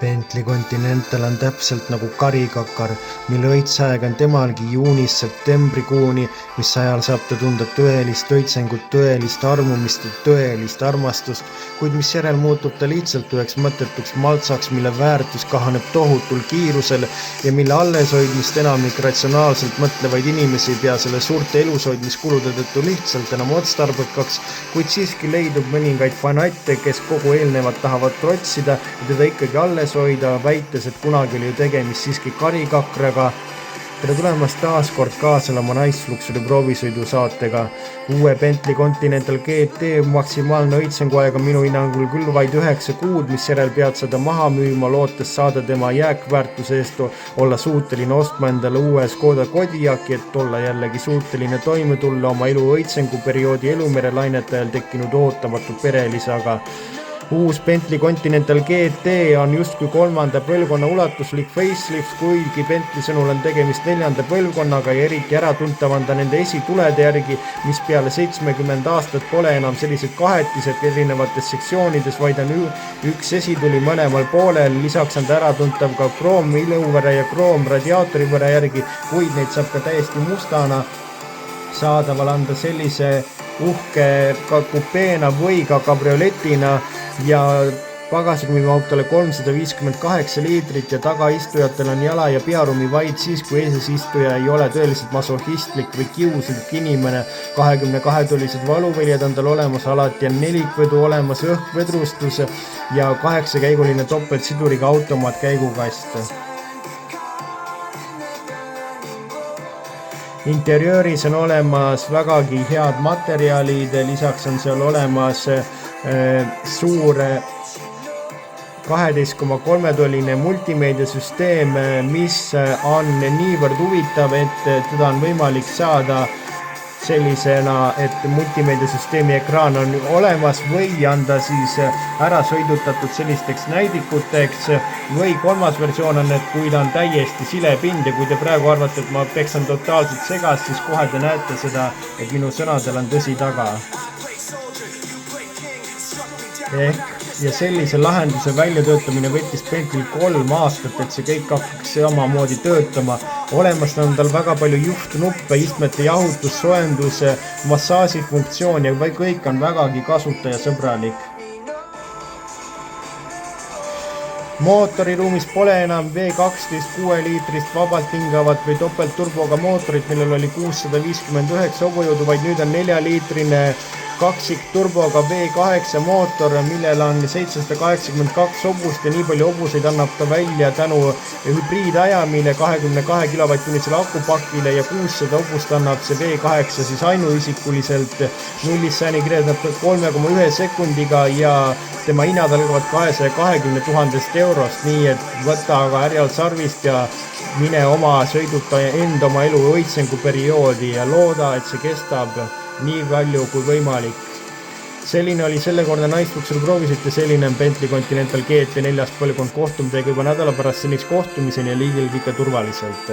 Bentley Continental on täpselt nagu karikakar, mille õitsaeg on temalgi juunist septembrikuuni, mis ajal saab ta tunda tõelist õitsengut, tõelist armumist ja tõelist armastust, kuid mis järel muutub ta lihtsalt üheks mõttetuks maltsaks, mille väärtus kahaneb tohutul kiirusel ja mille alleshoidmist enamik ratsionaalselt mõtlevaid inimesi ei pea selle suurte elushoidmiskulude tõttu lihtsalt enam otstarbekaks, kuid siiski leidub mõningaid fanatte, kes kogu eelnevat tahavad trotsida ja teda ikkagi alles hoida, väites, et kunagi oli ju tegemist siiski karikakraga. Tere tulemast taas kord kaasalama naisfluksuri proovisõidu saatega. Uue Bentley Continental GT maksimaalne õitsenguaeg on minu hinnangul küll vaid 9 kuud, mis järel pead seda maha müüma, lootes saada tema jääkväärtuse eest olla suuteline ostma endale uue Škoda Kodiaqi, et olla jällegi suuteline toime tulla oma elu õitsenguperioodi elumere lainete ajal tekkinud ootamatu perelisaga. Uus Bentley Continental GT on justkui 3. põlvkonna ulatuslik facelift, kuigi Bentley sõnul on tegemist 4. põlvkonnaga ja eriti äratuntav on ta nende esitulede järgi, mis peale 70 aastat pole enam sellised kahetised erinevates sektsioonides, vaid on üks esituli mõlemal poolel. Lisaks on ta äratuntav ka kroom iluvõre ja kroom radiaatori võre järgi, kuid neid saab ka täiesti mustana saadaval anda sellise uhke ka kupeena või ka kabrioletina ja pagasruumimahtule 358 liitrit ja tagaistujatel on jala- ja pearuumi vaid siis, kui eesesistuja ei ole tõeliselt masohhistlik või kiuslik inimene. 22-tulised valuväljad on tal olemas, alati on nelikvedu olemas, õhkvedrustus ja 8-käiguline topeltsiduriga automaat käigukast. Interiööris on olemas vägagi head materjalid, lisaks on seal olemas suur 12,3-toline multimeediasüsteem, mis on niivõrd huvitav, et teda on võimalik saada sellisena, et multimeediasüsteemi ekraan on olemas või anda siis ära sõidutatud sellisteks näidikuteks või kolmas versioon on, et kui ta on täiesti silepind ja kui te praegu arvate, et ma peksan totaalselt segast, siis kohe te näete seda, et minu sõnadel on tõsi taga. Ja sellise lahenduse väljatöötamine võttis Bentley 3 aastat, et see kõik hakkaks samamoodi töötama. Olemas on tal väga palju juhtnuppe, istmete jahutus, soojendus, massaažifunktsioon ja kõik on vägagi kasutajasõbralik. Mootoriruumis pole enam V12 6-liitrist vabalt hingavat või topeltturboga mootorit, millel oli 659 hobujõudu, vaid nüüd on 4-liitrine kaksikturboga V8 mootor, millel on 782 hobust ja nii palju hobuseid annab ta välja tänu hübriidajamile 22 kW-tunnisele akupakile ja 600 hobust annab see V8 siis ainuisikuliselt 0-100 kirjeldab 3,1 sekundiga ja tema hinnad algavad 220 000 eurost, nii et võta aga härjal sarvist ja mine oma sõiduta enda oma elu õitsenguperioodi ja looda, et see kestab nii palju kui võimalik. Selline oli sellekordne naisfluksuri proovisõit ja selline on Bentley Continental GT 4. põlvkond. Kohtume teiega juba nädala pärast, seniks kohtumiseni ja liigilge ikka turvaliselt.